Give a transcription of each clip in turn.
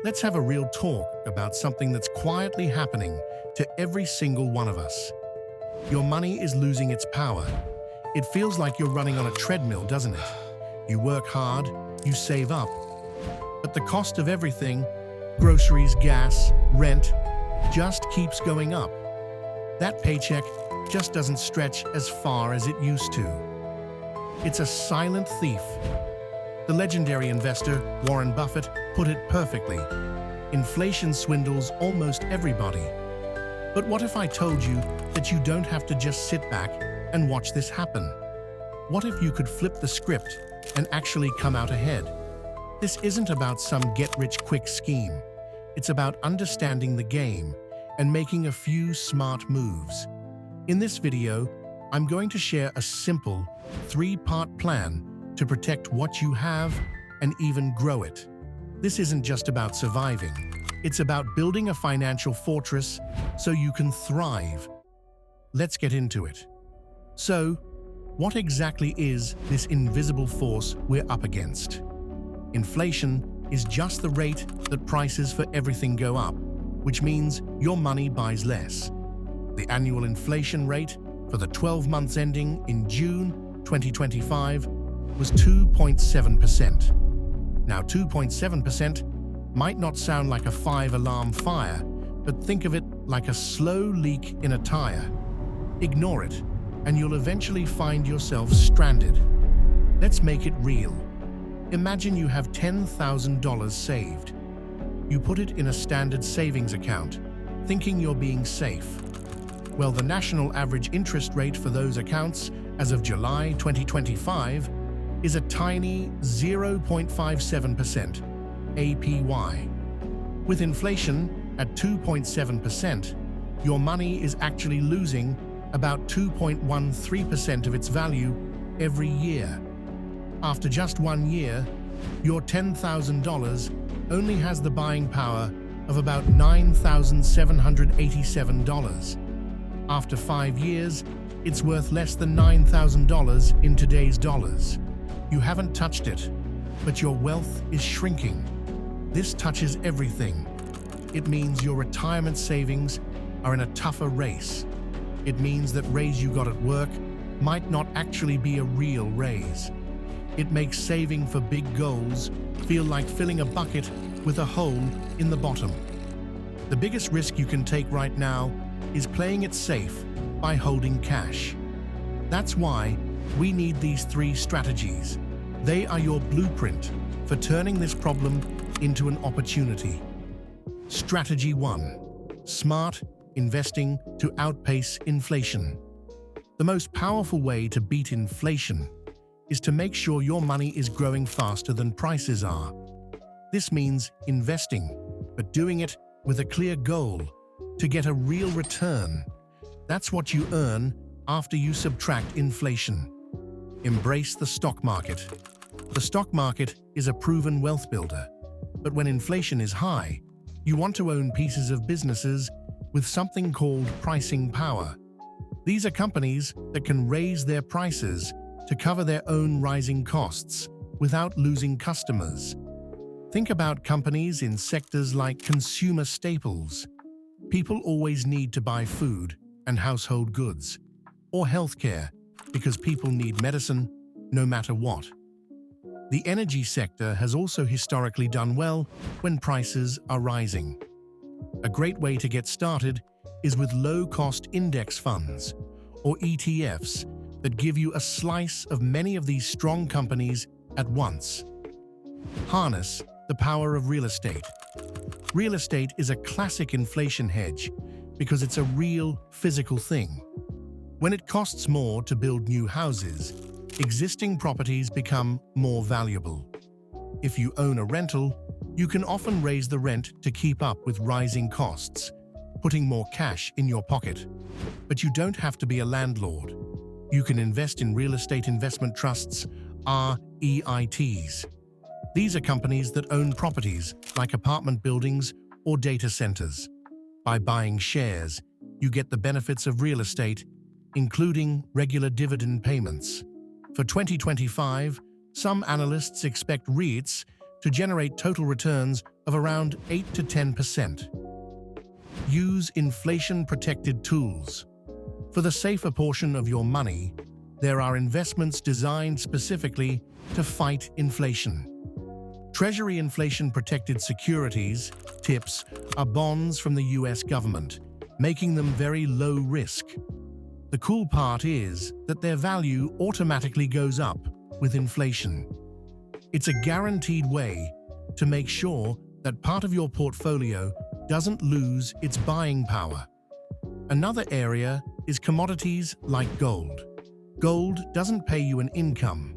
Let's have a real talk about something that's quietly happening to every single one of us. Your money is losing its power. It feels like you're running on a treadmill, doesn't it? You work hard, you save up, but the cost of everything, groceries, gas, rent, just keeps going up. That paycheck just doesn't stretch as far as it used to. It's a silent thief. The legendary investor Warren Buffett put it perfectly. Inflation swindles almost everybody. But what if I told you that you don't have to just sit back and watch this happen? What if you could flip the script and actually come out ahead? This isn't about some get-rich-quick scheme. It's about understanding the game and making a few smart moves. In this video, I'm going to share a simple, three-part plan to protect what you have and even grow it. This isn't just about surviving. It's about building a financial fortress so you can thrive. Let's get into it. So, what exactly is this invisible force we're up against? Inflation is just the rate that prices for everything go up, which means your money buys less. The annual inflation rate for the 12 months ending in June 2025 was 2.7%. Now, 2.7% might not sound like a five-alarm fire, but think of it like a slow leak in a tire. Ignore it, and you'll eventually find yourself stranded. Let's make it real. Imagine you have $10,000 saved. You put it in a standard savings account, thinking you're being safe. Well, the national average interest rate for those accounts as of July 2025 is a tiny 0.57% APY. With inflation at 2.7%, your money is actually losing about 2.13% of its value every year. After just 1 year, your $10,000 only has the buying power of about $9,787. After 5 years, it's worth less than $9,000 in today's dollars. You haven't touched it, but your wealth is shrinking. This touches everything. It means your retirement savings are in a tougher race. It means that raise you got at work might not actually be a real raise. It makes saving for big goals feel like filling a bucket with a hole in the bottom. The biggest risk you can take right now is playing it safe by holding cash. That's why we need these 3 strategies. They are your blueprint for turning this problem into an opportunity. Strategy 1. Smart investing to outpace inflation. The most powerful way to beat inflation is to make sure your money is growing faster than prices are. This means investing, but doing it with a clear goal to get a real return. That's what you earn after you subtract inflation. Embrace the stock market. The stock market is a proven wealth builder, but when inflation is high, you want to own pieces of businesses with something called pricing power. These are companies that can raise their prices to cover their own rising costs without losing customers. Think about companies in sectors like consumer staples. People always need to buy food and household goods, or healthcare, because people need medicine no matter what. The energy sector has also historically done well when prices are rising. A great way to get started is with low-cost index funds, or ETFs, that give you a slice of many of these strong companies at once. Harness the power of real estate. Real estate is a classic inflation hedge because it's a real, physical thing. When it costs more to build new houses, existing properties become more valuable. If you own a rental, you can often raise the rent to keep up with rising costs, putting more cash in your pocket. But you don't have to be a landlord. You can invest in real estate investment trusts, REITs. These are companies that own properties like apartment buildings or data centers. By buying shares, you get the benefits of real estate, including regular dividend payments. For 2025, some analysts expect REITs to generate total returns of around 8 to 10%. Use inflation-protected tools. For the safer portion of your money, there are investments designed specifically to fight inflation. Treasury inflation-protected securities, TIPS, are bonds from the US government, making them very low risk. The cool part is that their value automatically goes up with inflation. It's a guaranteed way to make sure that part of your portfolio doesn't lose its buying power. Another area is commodities like gold. Gold doesn't pay you an income,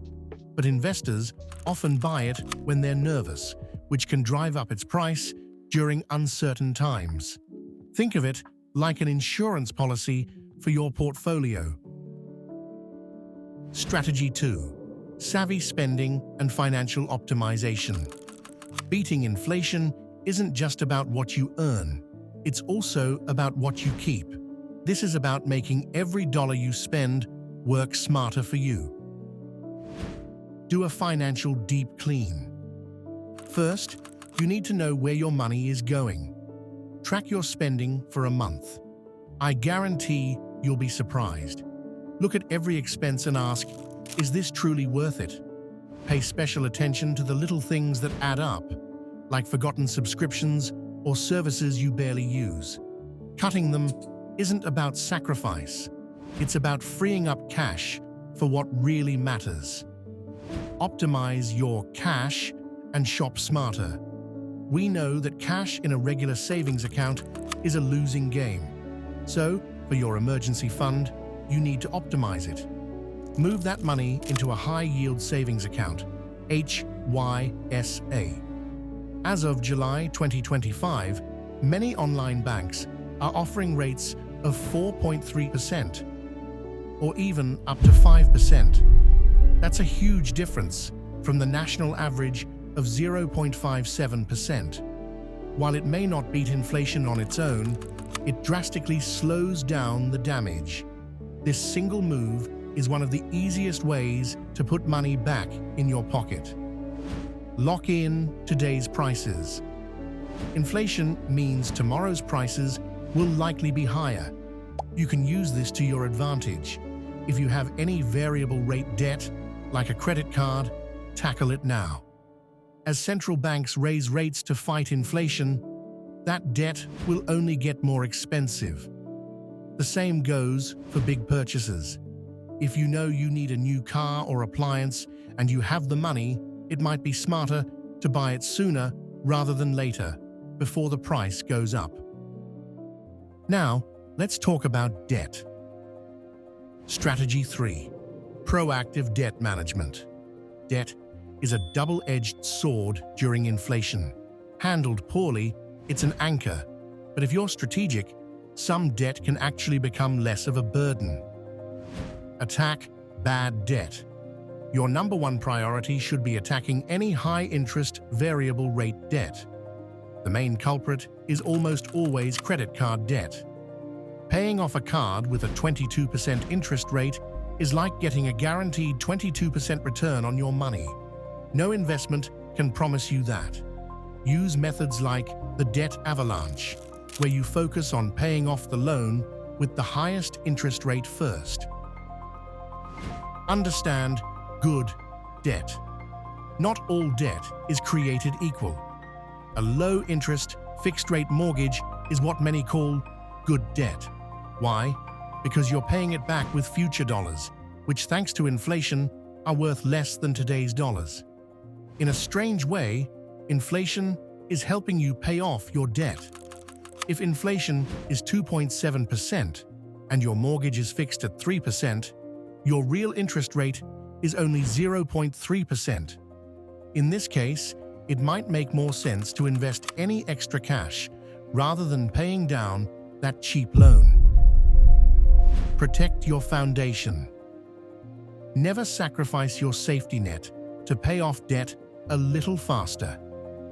but investors often buy it when they're nervous, which can drive up its price during uncertain times. Think of it like an insurance policy for your portfolio. Strategy 2. Savvy spending and financial optimization. Beating inflation isn't just about what you earn, it's also about what you keep. This is about making every dollar you spend work smarter for you. Do a financial deep clean. First, you need to know where your money is going. Track your spending for a month. I guarantee you'll be surprised. Look at every expense and ask, is this truly worth it? Pay special attention to the little things that add up, like forgotten subscriptions or services you barely use. Cutting them isn't about sacrifice. It's about freeing up cash for what really matters. Optimize your cash and shop smarter. We know that cash in a regular savings account is a losing game. So, for your emergency fund, you need to optimize it. Move that money into a high-yield savings account, HYSA. As of July 2025, many online banks are offering rates of 4.3%, or even up to 5%. That's a huge difference from the national average of 0.57%. While it may not beat inflation on its own, it drastically slows down the damage. This single move is one of the easiest ways to put money back in your pocket. Lock in today's prices. Inflation means tomorrow's prices will likely be higher. You can use this to your advantage. If you have any variable rate debt, like a credit card, tackle it now. As central banks raise rates to fight inflation, that debt will only get more expensive. The same goes for big purchases. If you know you need a new car or appliance and you have the money, it might be smarter to buy it sooner rather than later, before the price goes up. Now, let's talk about debt. Strategy 3. Proactive debt management. Debt is a double-edged sword during inflation. Handled poorly, it's an anchor, but if you're strategic, some debt can actually become less of a burden. Attack bad debt. Your number one priority should be attacking any high-interest, variable-rate debt. The main culprit is almost always credit card debt. Paying off a card with a 22% interest rate is like getting a guaranteed 22% return on your money. No investment can promise you that. Use methods like the debt avalanche, where you focus on paying off the loan with the highest interest rate first. Understand good debt. Not all debt is created equal. A low-interest, fixed-rate mortgage is what many call good debt. Why? Because you're paying it back with future dollars, which, thanks to inflation, are worth less than today's dollars. In a strange way, inflation is helping you pay off your debt. If inflation is 2.7% and your mortgage is fixed at 3%, your real interest rate is only 0.3%. In this case, it might make more sense to invest any extra cash rather than paying down that cheap loan. Protect your foundation. Never sacrifice your safety net to pay off debt a little faster.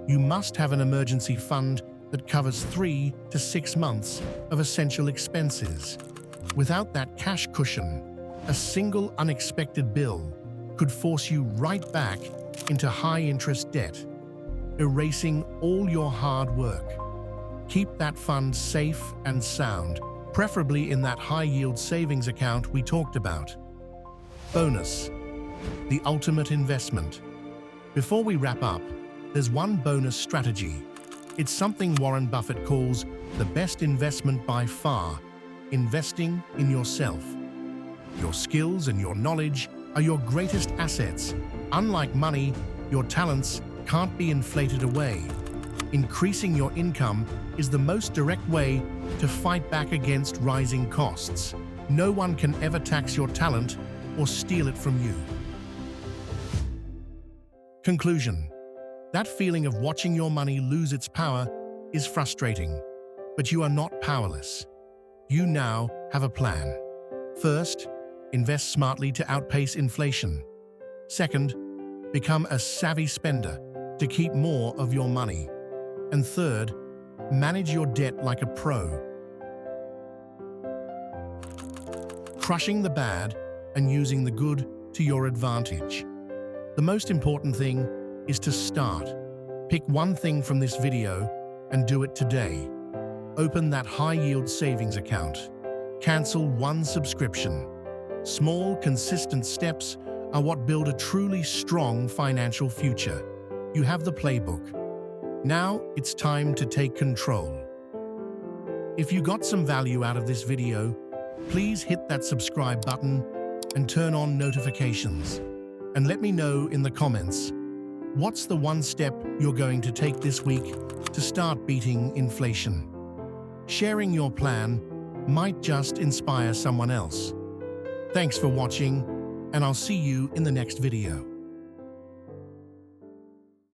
You must have an emergency fund that covers 3 to 6 months of essential expenses. Without that cash cushion, a single unexpected bill could force you right back into high-interest debt. erasing all your hard work. Keep that fund safe and sound, preferably in that high-yield savings account we talked about. Bonus: the ultimate investment. Before we wrap up, there's one bonus strategy. It's something Warren Buffett calls the best investment by far: investing in yourself. Your skills and your knowledge are your greatest assets. Unlike money, your talents can't be inflated away. Increasing your income is the most direct way to fight back against rising costs. No one can ever tax your talent or steal it from you. Conclusion: that feeling of watching your money lose its power is frustrating, but you are not powerless. You now have a plan. First, invest smartly to outpace inflation. Second, become a savvy spender to keep more of your money. And third, manage your debt like a pro, crushing the bad and using the good to your advantage. The most important thing is to start. Pick one thing from this video and do it today. Open that high-yield savings account. Cancel one subscription. Small, consistent steps are what build a truly strong financial future. You have the playbook. Now it's time to take control. If you got some value out of this video, please hit that subscribe button and turn on notifications. And let me know in the comments, what's the one step you're going to take this week to start beating inflation? Sharing your plan might just inspire someone else. Thanks for watching, and I'll see you in the next video.